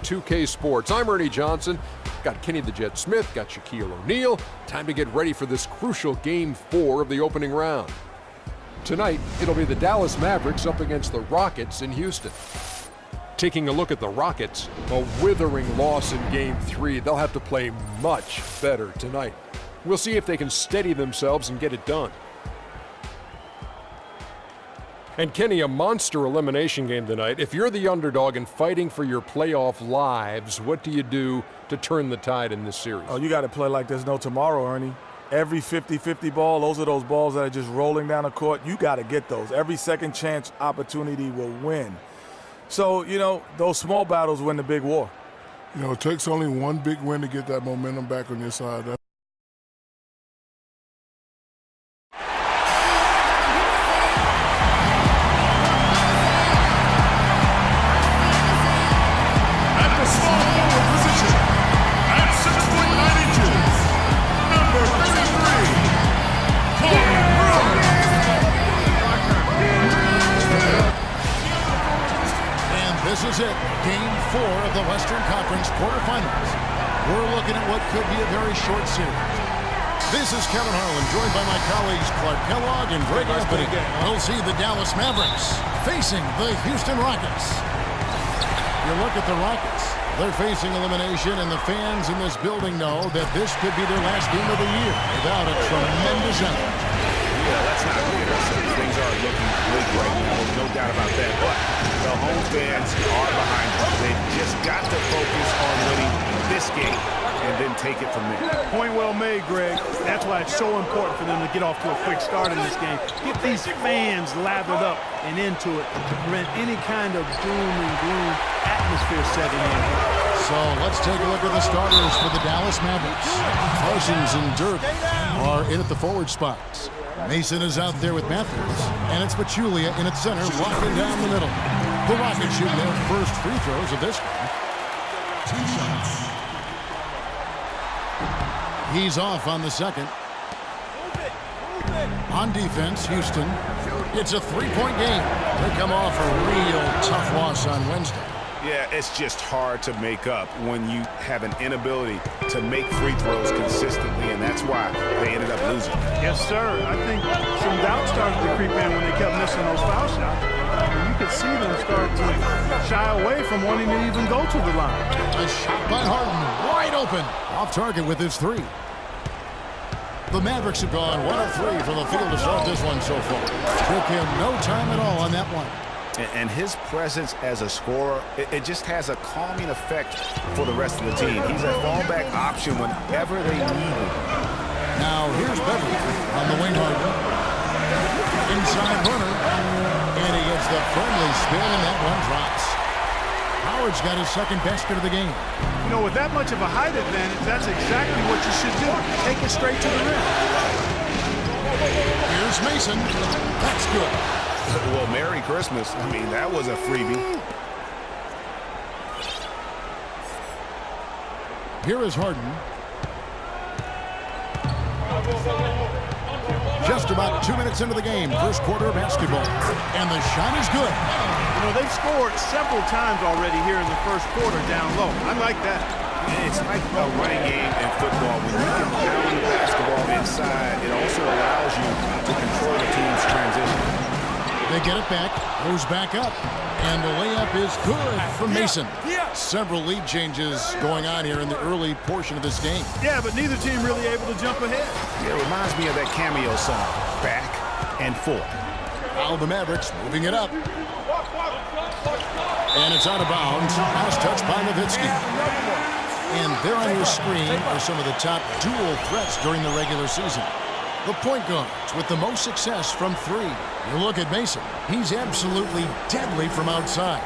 2K Sports. I'm Ernie Johnson. Got Kenny the Jet Smith, got Shaquille O'Neal. Time to get ready for this crucial Game 4 of the opening round. Tonight, it'll be the Dallas Mavericks up against the Rockets in Houston. Taking a look at the Rockets, a withering loss in Game 3. They'll have to play much better tonight. We'll see if they can steady themselves and get it done. And Kenny, a monster elimination game tonight. If you're the underdog and fighting for your playoff lives, what do you do to turn the tide in this series? Oh, you got to play like there's no tomorrow, Ernie. Every 50-50 ball, those are those balls that are just rolling down the court. You got to get those. Every second chance opportunity will win. So, those small battles win the big war. It takes only one big win to get that momentum back on your side. This is it, Game 4 of the Western Conference quarterfinals. We're looking at what could be a very short series. This is Kevin Harlan, joined by my colleagues Clark Kellogg and Greg Anthony. We'll see the Dallas Mavericks facing the Houston Rockets. You look at the Rockets, they're facing elimination, and the fans in this building know that this could be their last game of the year without a tremendous effort. Yeah, let's not forget ourselves. Things are looking bleak right now, no doubt about that. But the home fans are behind them. They've just got to focus on winning this game and then take it from there. Point well made, Greg. That's why it's so important for them to get off to a quick start in this game. Get these fans lathered up and into it to prevent any kind of doom and gloom atmosphere setting in. So let's take a look at the starters for the Dallas Mavericks. Parsons and Dirk are in at the forward spots. Mason is out there with Matthews, and it's Pachulia in its center, walking down the middle. The Rockets shooting their first free throws of this game. 2 shots. He's off on the second. On defense, Houston. It's a 3-point game. They come off a real tough loss on Wednesday. Yeah, it's just hard to make up when you have an inability to make free throws consistently, and that's why they ended up losing. Yes, sir. I think some doubt started to creep in when they kept missing those foul shots. And you could see them start to shy away from wanting to even go to the line. A shot by Harden, wide open. Off target with his 3. The Mavericks have gone 1 of 3 from the field to start this one so far. Took him no time at all on that one. And his presence as a scorer, it just has a calming effect for the rest of the team. He's a fallback option whenever they need him. Now here's Beverly on the wing Harden. Inside runner. And he gets the friendly spin, and that one drops. Howard's got his second basket of the game. With that much of a height advantage, that's exactly what you should do. Take it straight to the rim. Here's Mason. That's good. Well, Merry Christmas. I mean, that was a freebie. Here is Harden. Just about 2 minutes into the game, first quarter of basketball. And the shot is good. They've scored several times already here in the first quarter down low. I like that. It's like a running game in football. When you can pound the basketball inside, it also allows you to control the team's transition. They get it back, goes back up, and the layup is good from Mason. Several lead changes going on here in the early portion of this game. Yeah, but neither team really able to jump ahead. Yeah, it reminds me of that cameo song, Back and Forth. Now the Mavericks moving it up. And it's out of bounds. Last touch by Nowitzki. And there on your screen are some of the top dual threats during the regular season. The point guards with the most success from 3. You look at Mason. He's absolutely deadly from outside.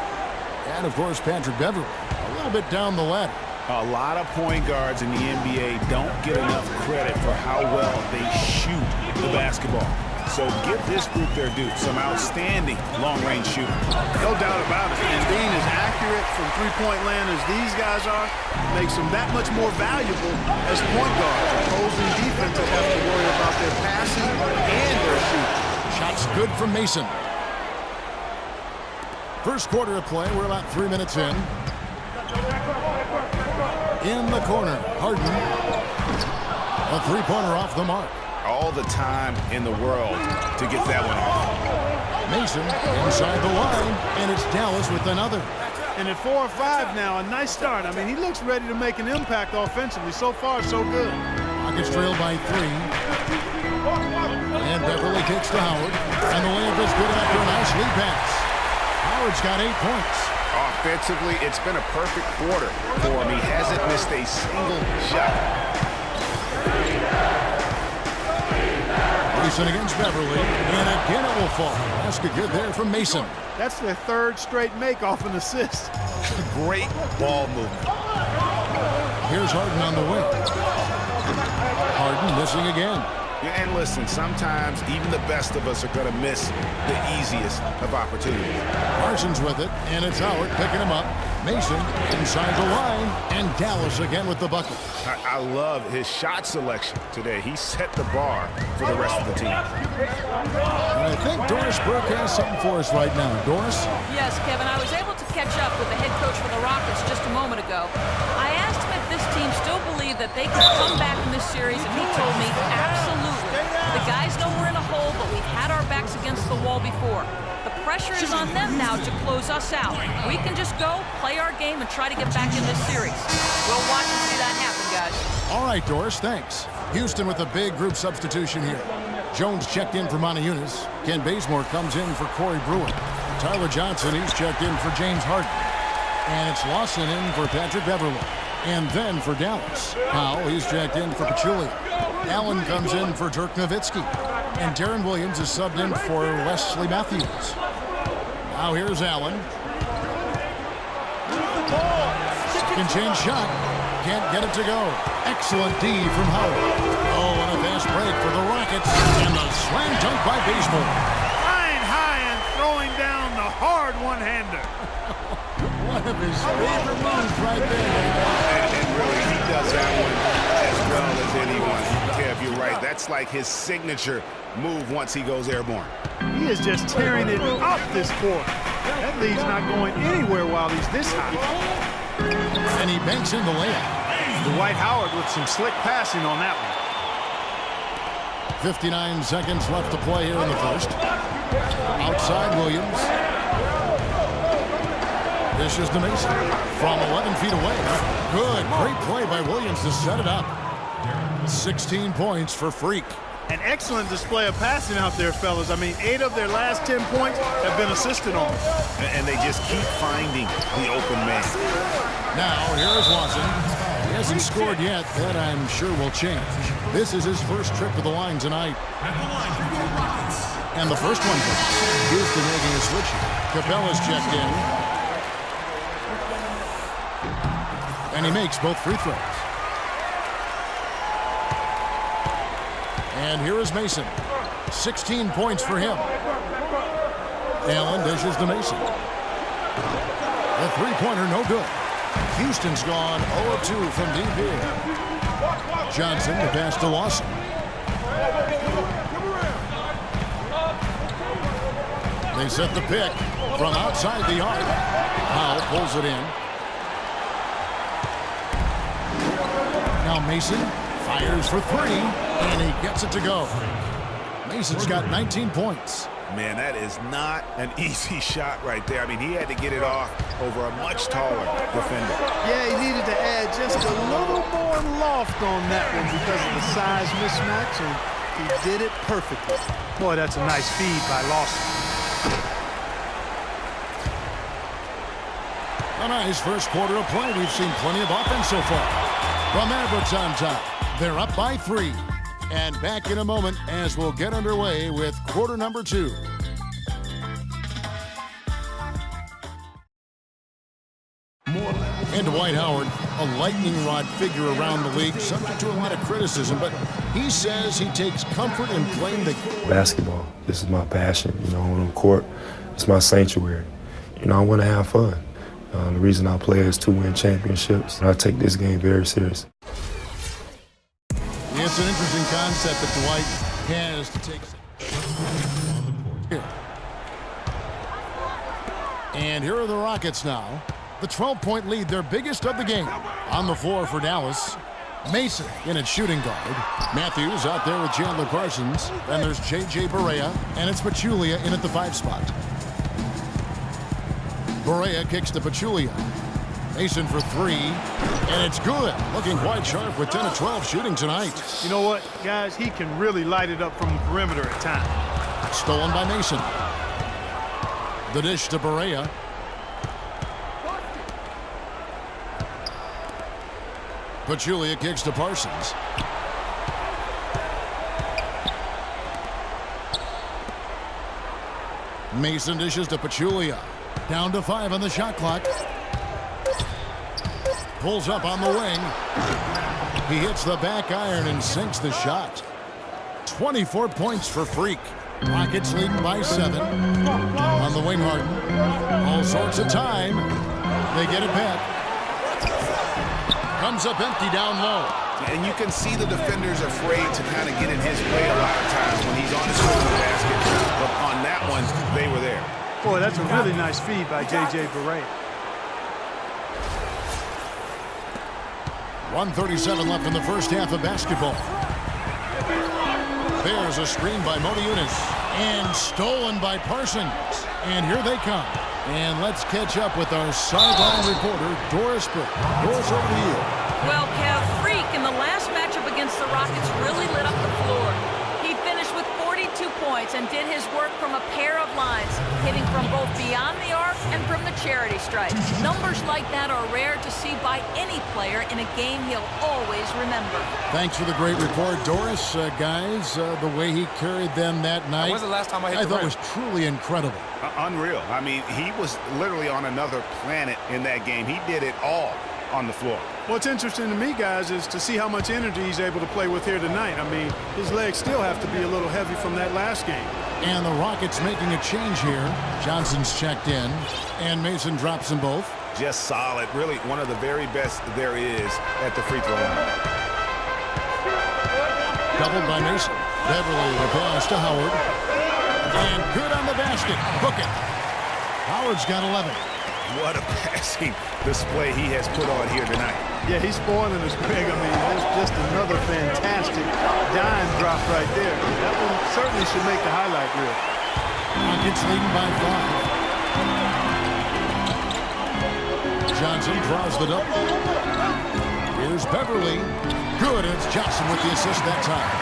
And, of course, Patrick Beverly, a little bit down the ladder. A lot of point guards in the NBA don't get enough credit for how well they shoot the basketball. So give this group their due. Some outstanding long-range shooting. No doubt about it. And being as accurate from three-point land as these guys are makes them that much more valuable as point guards. Opposing defenses have to worry about their passing and their shooting. Shots good from Mason. First quarter of play. We're about 3 minutes in. in the corner. Harden. A three-pointer off the mark. All the time in the world to get that one off. Mason inside the line, and it's Dallas with another. And at 4 or 5 now, a nice start. I mean, he looks ready to make an impact offensively. So far, so good. Rockets trail by 3. And Beverly kicks to Howard. And the layup is good after a nice lead pass. Howard's got 8 points. Offensively, it's been a perfect quarter for him. He hasn't missed a single shot. Mason against Beverly. And again it will fall. Basket good there from Mason. That's their 3rd straight make off an assist. Great ball movement. Here's Harden on the wing. Harden missing again. Yeah, and listen, sometimes even the best of us are going to miss the easiest of opportunities. Parsons with it, and it's Howard picking him up. Mason inside the line, and Dallas again with the bucket. I love his shot selection today. He set the bar for the rest of the team. And I think Doris Burke has something for us right now. Doris? Yes, Kevin, I was able to catch up with the head coach for the Rockets just a moment ago. I asked him if this team still believed that they could come back in this series, and he told me absolutely. The guys know we're in a hole, but we've had our backs against the wall before. The pressure is on them now to close us out. We can just go, play our game, and try to get back in this series. We'll watch and see that happen, guys. All right, Doris, thanks. Houston with a big group substitution here. Jones checked in for Montezumas. Ken Bazemore comes in for Corey Brewer. Tyler Johnson, he's checked in for James Harden. And it's Lawson in for Patrick Beverly. And then for Dallas, Powell, he's checked in for Pachulia. Allen comes in for Dirk Nowitzki. And Darren Williams is subbed in for Wesley Matthews. Now here's Allen. Second chance shot. Can't get it to go. Excellent D from Howard. Oh, and a fast break for the Rockets. And the slam dunk by Bazemore. Flying high and throwing down the hard one-hander. One of his favorite moves right there. And really, he does that one as well as anyone. Kev, you're right. That's like his signature move once he goes airborne. He is just tearing it up this quarter. That lead's not going anywhere while he's this high. And he banks in the layup. Dwight Howard with some slick passing on that one. 59 seconds left to play here in the first. Outside Williams. This is to Mason from 11 feet away. Good, great play by Williams to set it up. 16 points for Freak. An excellent display of passing out there, fellas. I mean, 8 of their last 10 points have been assisted on. And they just keep finding the open man. Now, here's Lawson. He hasn't scored yet. That, I'm sure, will change. This is his first trip to the line tonight. And the first one comes. Houston making a switch. Capella's checked in. And he makes both free throws. And here is Mason. 16 points for him. Allen dishes to Mason. The three-pointer no good. Houston's gone 0-2 from deep here. Johnson the pass to Lawson. They set the pick from outside the arc. Powell pulls it in. Now Mason fires for 3, and he gets it to go. Mason's got 19 points. Man, that is not an easy shot right there. I mean, he had to get it off over a much taller defender. Yeah, he needed to add just a little more loft on that one because of the size mismatch, and he did it perfectly. Boy, that's a nice feed by Lawson. A nice first quarter of play. We've seen plenty of offense so far. The Mavericks on top. They're up by 3. And back in a moment as we'll get underway with quarter number 2. And Dwight Howard, a lightning rod figure around the league, subject to a lot of criticism, but he says he takes comfort in playing the basketball. This is my passion, on the court. It's my sanctuary. I want to have fun. The reason I play is to win championships. I take this game very seriously. It's an interesting concept that Dwight has to take on the court here. And here are the Rockets now. The 12-point lead, their biggest of the game. On the floor for Dallas, Mason in at shooting guard. Matthews out there with Chandler Parsons. Then there's J.J. Barea, and it's Pachulia in at the 5 spot. Barea kicks to Pachulia. Mason for 3, and it's good. Looking quite sharp with 10 of 12 shooting tonight. You know what, guys? He can really light it up from the perimeter at times. Stolen by Mason. The dish to Barea. Pachulia kicks to Parsons. Mason dishes to Pachulia. Down to 5 on the shot clock. Pulls up on the wing. He hits the back iron and sinks the shot. 24 points for Freak. Rockets leading by 7. On the wing, Harden. All sorts of time. They get it back. Comes up empty down low. And you can see the defenders afraid to kind of get in his way a lot of times when he's on his way to the basket. But on that one, they were there. Boy, that's a really nice feed by J.J. Barea. 1:37 left in the first half of basketball. There's a screen by Modiunas. And stolen by Parsons. And here they come. And let's catch up with our sideline reporter, Doris Burke. Doris, over to you. Well, Kev, Freak in the last matchup against the Rockets really lit up the floor. He finished with 42 points and did his work from a pair of lines, hitting from both beyond the arc and from the charity stripe. Numbers like that are rare to see by any player in a game he'll always remember. Thanks for the great report, Doris. Guys, the way he carried them that night, When's the last time I thought was truly incredible. Unreal. I mean, he was literally on another planet in that game. He did it all on the floor. What's interesting to me, guys, is to see how much energy he's able to play with here tonight. I mean, his legs still have to be a little heavy from that last game. And the Rockets making a change here. Johnson's checked in, and Mason drops them both. Just solid. Really one of the very best there is at the free throw line. Doubled by Mason. Beverly the pass to Howard. And good on the basket. Book it. Howard's got 11. What a passing display he has put on here tonight. Yeah, he's spoiling us, Greg. I mean, there's just another fantastic dime drop right there. That one certainly should make the highlight reel. Rockets leading by 5. Johnson draws the double. Here's Beverly. Good. It's Johnson with the assist that time.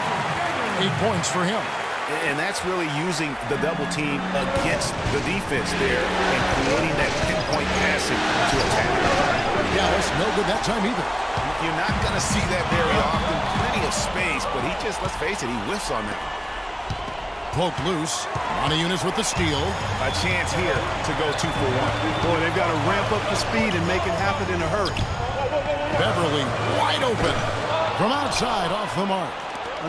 8 points for him. And that's really using the double team against the defense there and creating that pinpoint passing to attack. Yeah, that's no good that time either. You're not going to see that very often. Plenty of space, but he just, let's face it, he whiffs on that. Poked loose. Modiunas with the steal. A chance here to go 2 for 1. Boy, they've got to ramp up the speed and make it happen in a hurry. Beverly wide open. From outside, off the mark.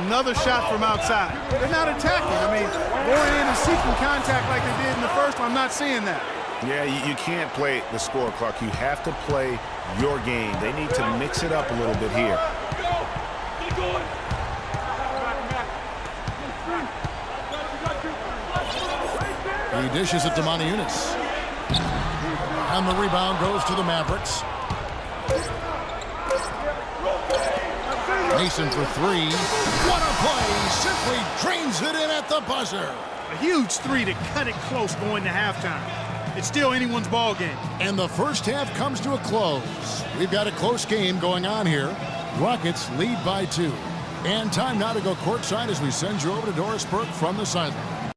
Another shot from outside. They're not attacking. I mean, going in and seeking contact like they did in the first one, I'm not seeing that. Yeah, you can't play the score clock. You have to play your game. They need to mix it up a little bit here. He dishes it to Modiunas. And the rebound goes to the Mavericks. Mason for 3. What a play! Simply drains it in at the buzzer. A huge three to cut it close going to halftime. It's still anyone's ball game. And the first half comes to a close. We've got a close game going on here. Rockets lead by 2. And time now to go courtside as we send you over to Doris Burke from the sideline.